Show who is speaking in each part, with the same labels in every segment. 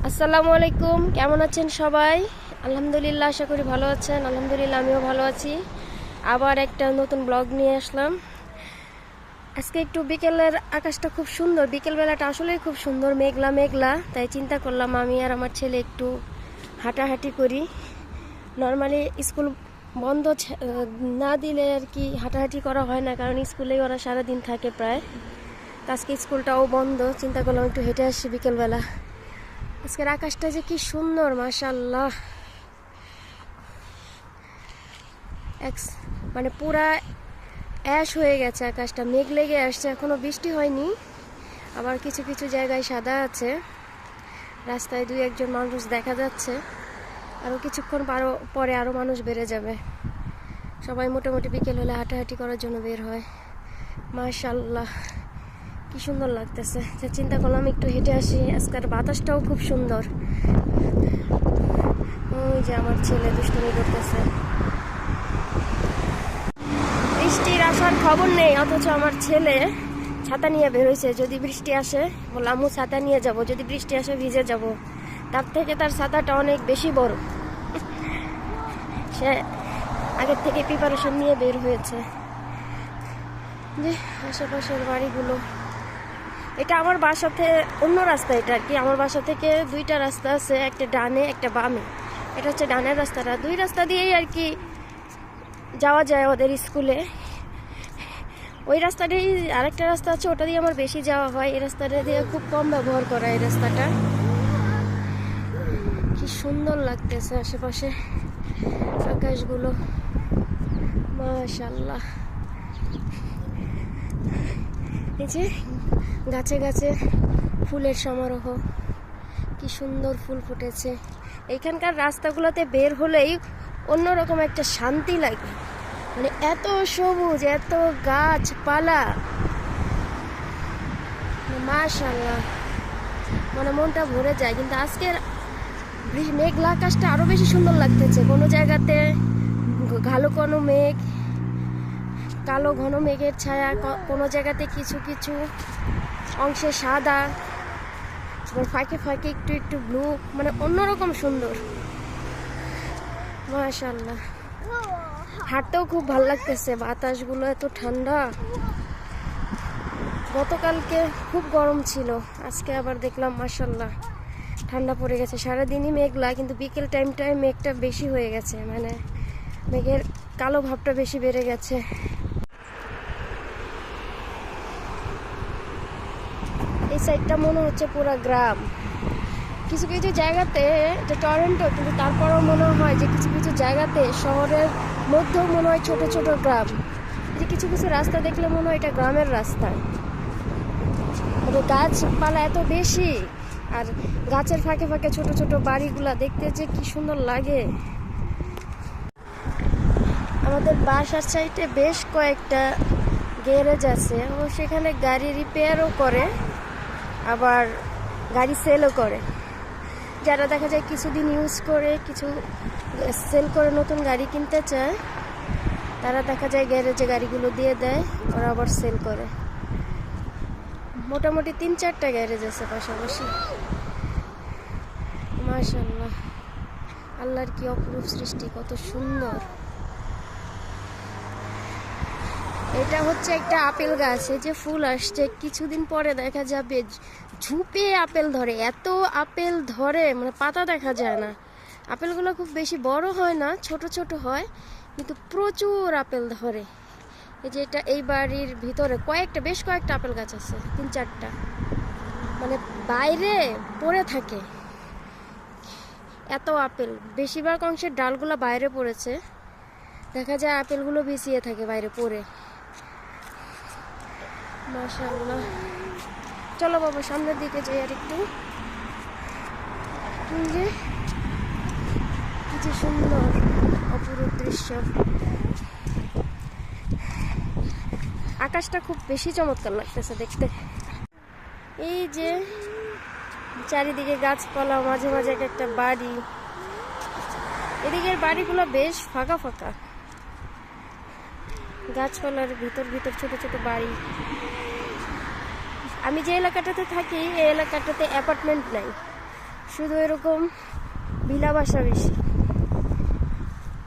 Speaker 1: আসসালামু আলাইকুম, কেমন আছেন সবাই? আলহামদুলিল্লাহ, আশা করি ভালো আছেন। আলহামদুলিল্লাহ, আমিও ভালো আছি। আবার একটা নতুন ব্লগ নিয়ে আসলাম। আজকে একটু বিকেলের আকাশটা খুব সুন্দর, বিকেলবেলাটা আসলেই খুব সুন্দর, মেঘলা মেঘলা। তাই চিন্তা করলাম আমি আর আমার ছেলে একটু হাঁটাহাঁটি করি। নর্মালি স্কুল বন্ধ না দিলে আর কি হাঁটাহাঁটি করা হয় না, কারণ স্কুলেই ওরা সারাদিন থাকে প্রায়। আজকে স্কুলটাও বন্ধ, চিন্তা করলাম একটু হেঁটে আসি বিকেলবেলা। আজকের আকাশটা যে কি সুন্দর, মাশাআল্লাহ। মানে পুরা অ্যাশ হয়ে গেছে আকাশটা, মেঘ লেগে আসছে। এখনো বৃষ্টি হয়নি, আবার কিছু কিছু জায়গায় সাদা আছে। রাস্তায় দুই একজন মানুষ দেখা যাচ্ছে, আরও কিছুক্ষণ পরে আরও মানুষ বেড়ে যাবে। সবাই মোটামুটি বিকেল হলে হাঁটাহাঁটি করার জন্য বের হয়। মাশাআল্লাহ, কি সুন্দর লাগতেছে। চিন্তা করলাম একটু হেঁটে আসি। আজকের বাতাসটাও খুব সুন্দর। ওই যে আমার ছেলে দুষ্টুমি করতেছে। বৃষ্টির আসার খবর নেই, অথচ আমার ছেলে ছাতা নিয়ে বের হয়েছে। যদি বৃষ্টি আসে, বললাম আম্মু ছাতা নিয়ে যাব, যদি বৃষ্টি আসে ভিজে যাব। তার থেকে তার ছাতাটা অনেক বেশি বড়। সে আগের থেকে প্রিপারেশন নিয়ে বের হয়েছে। যে আশেপাশের বাড়িগুলো, এটা আমার বাসাতে অন্য রাস্তা। এটা আর কি আমার বাসা থেকে দুইটা রাস্তা আছে, একটা ডানে একটা বামে। এটা হচ্ছে ডানের রাস্তাটা, দুই রাস্তা দিয়েই আর কি যাওয়া যায় ওদের স্কুলে। ওই রাস্তাটাই আরেকটা রাস্তা আছে, ওটা দিয়ে আমার বেশি যাওয়া হয়। এই রাস্তাটা দিয়ে খুব কম ব্যবহার করা এই রাস্তাটা। কি সুন্দর লাগতেছে আশেপাশে আকাশগুলো, মাশাআল্লাহ। এই যে গাছে গাছে ফুলের সমারোহ, কি সুন্দর ফুল ফুটেছে। এইখানকার রাস্তাগুলোতে বের হলেই অন্যরকম একটা শান্তি লাগে। মানে এত সবুজ, এত গাছপালা, মাশাআল্লাহ, মানে মনটা ভরে যায়। কিন্তু আজকের মেঘলা আকাশটা আরো বেশি সুন্দর লাগতেছে। কোনো জায়গাতে কালো কোনো মেঘ, কালো ঘন মেঘের ছায়া, কোনো জায়গাতে কিছু কিছু অংশে সাদা, ফাঁকে ফাঁকে একটু একটু ব্লু, মানে অন্যরকম সুন্দর, মাশাআল্লাহ। হাঁটতেও খুব ভালো লাগতেছে, বাতাসগুলো এত ঠান্ডা। গতকালকে খুব গরম ছিল, আজকে আবার দেখলাম মাশাআল্লাহ ঠান্ডা পড়ে গেছে। সারাদিনই মেঘলা, কিন্তু বিকেল টাইমটায় মেঘটা বেশি হয়ে গেছে, মানে মেঘের কালো ভাবটা বেশি বেড়ে গেছে। এই সাইডটা মনে হচ্ছে পুরো গ্রাম। কিছু কিছু জায়গাতে যে টরন্টো, কিন্তু তারপরেও মনে হয় যে কিছু কিছু জায়গাতে শহরের মধ্যেও মনে হয় ছোট ছোট গ্রাম। যে কিছু কিছু রাস্তা দেখলে মনে হয় এটা গ্রামের রাস্তা। তবে গাছপালা এত বেশি, আর গাছের ফাঁকে ফাঁকে ছোট ছোট বাড়িগুলা দেখতে যে কি সুন্দর লাগে। আমাদের বাসার সাইডে বেশ কয়েকটা গ্যারেজ আছে, ও সেখানে গাড়ি রিপেয়ারও করে, আবার গাড়ি সেলও করে। যারা দেখা যায় কিছুদিন ইউজ করে, কিছু সেল করে নতুন গাড়ি কিনতে চায়, তারা দেখা যায় গ্যারেজে গাড়িগুলো দিয়ে দেয়, ওরা আবার সেল করে। মোটামুটি 3-4টা গ্যারেজ আছে পাশাপাশি। মাশাআল্লাহ, আল্লাহর কি অপরূপ সৃষ্টি, কত সুন্দর। এটা হচ্ছে একটা আপেল গাছ, এই যে ফুল আসছে, কিছুদিন পরে দেখা যাবে ঝুপে আপেল ধরে। এত আপেল ধরে, মানে পাতা দেখা যায় না। আপেলগুলো খুব বেশি বড় হয় না, ছোট ছোট হয়, কিন্তু প্রচুর আপেল ধরে। এই যে এটা, এই বাড়ির ভিতরে বেশ কয়েকটা আপেল গাছ আছে, 3-4টা, মানে বাইরে পড়ে থাকে এত আপেল। বেশিরভাগ অংশের ডালগুলো বাইরে পড়েছে, দেখা যায় আপেলগুলো বিছিয়ে থাকে বাইরে পড়ে। মাশাআল্লাহ, চলো বাবা সামনের দিকে যাই আর একটু। কি সুন্দর অপরূপ দৃশ্য, আকাশটা খুব বেশি চমৎকার লাগতেছে দেখতে। এই যে চারিদিকে গাছপালা, মাঝে মাঝে একটা বাড়ি। এদিকের বাড়িগুলো বেশ ফাঁকা ফাঁকা, গাছপালার ভিতর ভিতর ছোট ছোট বাড়ি। আমি যে এলাকাটাতে থাকি, এই এলাকাটাতে অ্যাপার্টমেন্ট নাই, শুধু এরকম ভিলা বাসা বেশি।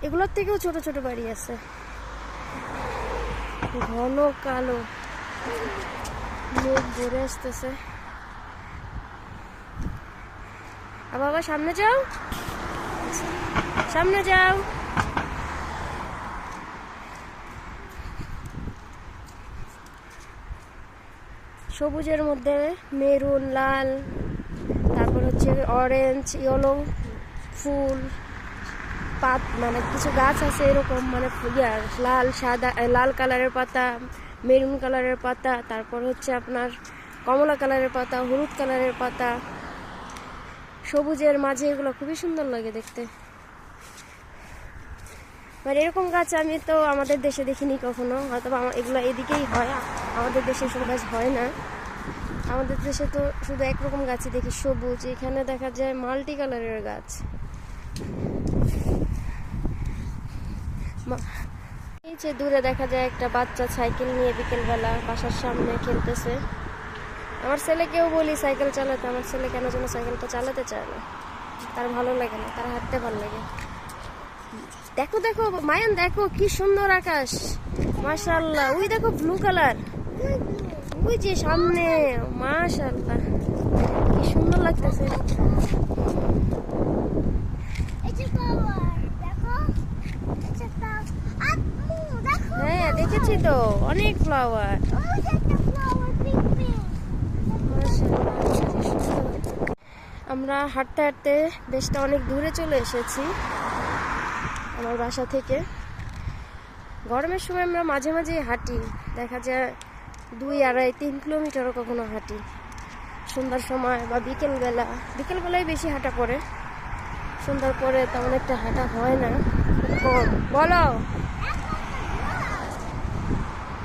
Speaker 1: এগুলোর থেকেও ছোট ছোট বাড়ি আছে। ঘন কালো মেঘ ভরে আসতেছে। আর বাবা সামনে যাও, সামনে যাও। সবুজের মধ্যে মেরুন, লাল, তারপর হচ্ছে অরেঞ্জ, ইয়েলো ফুল পাত, মানে কিছু গাছ আছে এরকম, মানে লাল সাদা, লাল কালারের পাতা, মেরুন কালারের পাতা, তারপর হচ্ছে আপনার কমলা কালারের পাতা, হলুদ কালারের পাতা, সবুজের মাঝে এগুলো খুবই সুন্দর লাগে দেখতে। মানে এরকম গাছ আমি তো আমাদের দেশে দেখিনি কখনো, হয়তো এগুলো এদিকেই হয়, আমাদের দেশে সব গাছ হয় না। আমাদের দেশে তো শুধু একরকম গাছই দেখি, সবুজ। এখানে দেখা যায় মাল্টি কালারের গাছ। এই যে দূরে দেখা যায় একটা বাচ্চা সাইকেল নিয়ে বিকেলবেলা বাসার সামনে খেলতেছে। আমার ছেলেকেও বলি সাইকেল চালাতে, আমার ছেলে কেন যেন সাইকেলটা চালাতে চায় না, তার ভালো লাগে না, তার হাঁটতে ভালো লাগে। দেখো দেখো মায়ান, দেখো কি সুন্দর আকাশ, মাশাআল্লাহ। ওই দেখো ব্লু কালার, ওই যে সামনে, মাশাআল্লাহ কি সুন্দর লাগতেছে। হ্যাঁ দেখেছি তো, অনেক ফ্লাওয়ার। আমরা হাঁটতে হাঁটতে দেশটা অনেক দূরে চলে এসেছি আমার বাসা থেকে। গরমের সময় আমরা মাঝে মাঝে হাঁটি, দেখা যায় 2, 2.5, 3 কিলোমিটারও কখনো হাঁটি সন্ধ্যার সময় বা বিকেলবেলায় বেশি হাঁটা পড়ে, সন্ধ্যার পরে তেমন একটা হাঁটা হয় না। বলো।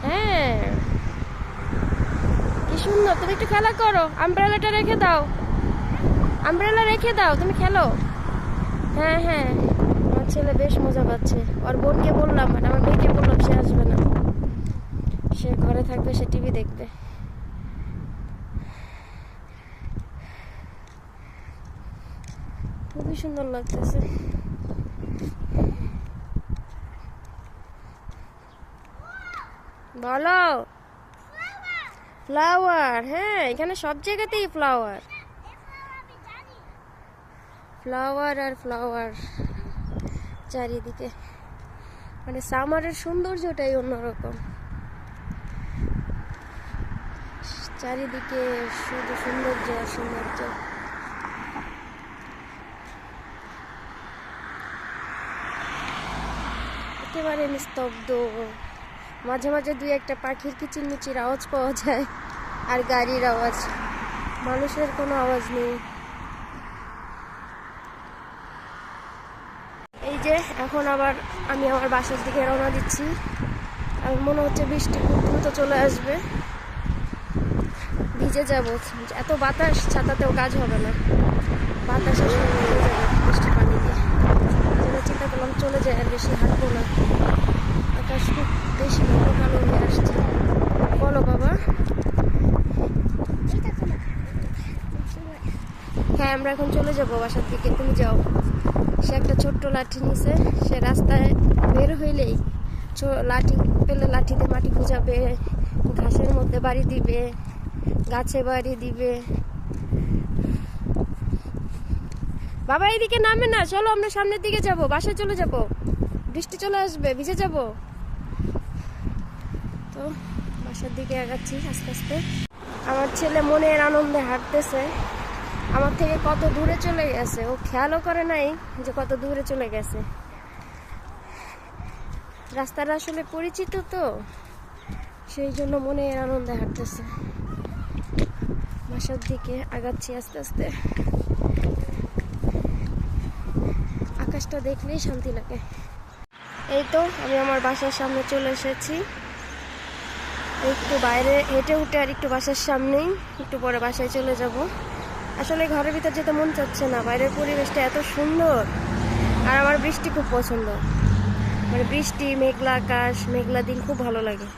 Speaker 1: হ্যাঁ কি সুন্দর, তুমি একটু খেলা করো, আমব্রেলাটা রেখে দাও, আমব্রেলা রেখে দাও, তুমি খেলো। হ্যাঁ হ্যাঁ, আমার ছেলে বেশ মজা পাচ্ছে। ওর বোনকে বললাম, মানে আমার মেয়েকে বললাম সে আসবে না, সে ঘরে থাকবে, সে টিভি দেখবে। খুবই সুন্দর লাগতেছে। বলো। ফ্লাওয়ার, হ্যাঁ এখানে সব জায়গাতেই ফ্লাওয়ার, ফ্লাওয়ার আর ফ্লাওয়ার চারিদিকে। মানে সামারের সৌন্দর্যটাই অন্যরকম, চারিদিকে শুধু সৌন্দর্য আর সৌন্দর্য। একেবারে নিস্তব্ধ, মাঝে মাঝে 2-1টা পাখির কিচিরমিচির আওয়াজ পাওয়া যায়, আর গাড়ির আওয়াজ, মানুষের কোনো আওয়াজ নেই। এই যে এখন আবার আমি আমার বাসার দিকে রওনা দিচ্ছি। আমার মনে হচ্ছে বৃষ্টি খুব দ্রুত চলে আসবে, ভিজে যাব। এত বাতাস, ছাতাতেও কাজ হবে না, বাতাসের সঙ্গে ভিজে যাবে বৃষ্টি পানি দিয়ে। চিন্তা করলাম চলে যায়, আর বেশি হাঁটবো না, আকাশ খুব বেশি ঘন কালো হয়ে আসছে। বলো বাবা। হ্যাঁ আমরা এখন চলে যাবো বাসার দিকে, তুমি যাও। সে একটা ছোট্ট লাঠি নিছে, সে রাস্তায় বের হইলেই লাঠি পেলে লাঠিতে মাটি খুঁজাবে, ঘাসের মধ্যে বাড়ি দিবে, গাছে বাড়ি দিবে। বাবা এইদিকে নামে না, চলো আমরা সামনের দিকে যাব, বাসায় চলে যাব, বৃষ্টি চলে আসবে, ভিজে যাব। তো বাসার দিকে আগাচ্ছি আস্তে আস্তে। আমার ছেলে মনের আনন্দে হাঁটতেছে, আমার থেকে কত দূরে চলে গেছে, ও খেয়ালও করে নাই যে কত দূরে চলে গেছে। রাস্তাটা আসলে পরিচিত তো, সেই জন্য মনের আনন্দে হাঁটতেছে। বাসার দিকে আগাচ্ছি আস্তে আস্তে। আকাশটা দেখলেই শান্তি লাগে। এই তো আমি আমার বাসার সামনে চলে এসেছি, একটু বাইরে হেঁটে উঠে আর একটু বাসার সামনেই, একটু পরে বাসায় চলে যাব। আসলে ঘরের ভিতর যেতে মন চাচ্ছে না, বাইরের পরিবেশটা এত সুন্দর। আর আমার বৃষ্টি খুব পছন্দ, মানে বৃষ্টি, মেঘলা আকাশ, মেঘলা দিন খুব ভালো লাগে,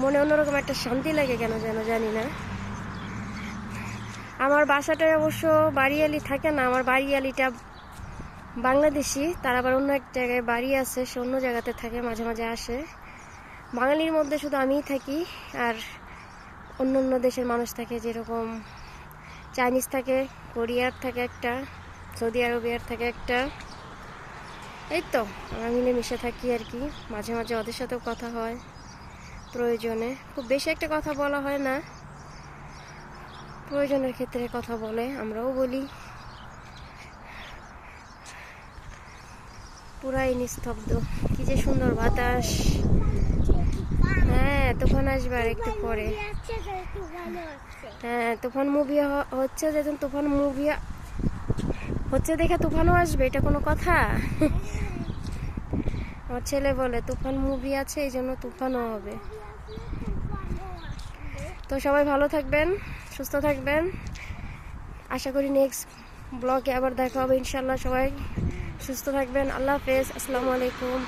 Speaker 1: মনে অন্যরকম একটা শান্তি লাগে, কেন যেন জানি না। আমার বাসাটায় অবশ্য বাড়িয়ালি থাকে না, আমার বাড়িয়ালিটা বাংলাদেশি, তার আবার অন্য এক জায়গায় বাড়ি আছে, সে অন্য জায়গাতে থাকে, মাঝে মাঝে আসে। বাঙালির মধ্যে শুধু আমিই থাকি, আর অন্য অন্য দেশের মানুষ থাকে, যেরকম চাইনিজ থাকে, কোরিয়ার থাকে একটা, সৌদি আরবিয়ার থাকে একটা। এই তো আমরা মিলেমিশে থাকি আর কি। মাঝে মাঝে ওদের সাথেও কথা হয় প্রয়োজনে, খুব বেশি একটা কথা বলা হয় না, প্রয়োজনের ক্ষেত্রে কথা বলে, আমরাও বলি। পুরাই নিস্তব্ধ, কি যে সুন্দর বাতাস। হ্যাঁ তুফান আসবে আর একটু পরে। হ্যাঁ তুফান মুভি হচ্ছে, যেদিন তুফান মুভি হচ্ছে দেখে তুফানও আসবে, এটা কোনো কথা? আমার ছেলে বলে তুফান মুভি আছে এই জন্য তুফানও হবে। তো সবাই ভালো থাকবেন, সুস্থ থাকবেন, আশা করি নেক্সট ব্লগে আবার দেখা হবে ইনশাল্লাহ। সবাই সুস্থ থাকবেন, আল্লাহ হাফেজ, আসসালামু আলাইকুম।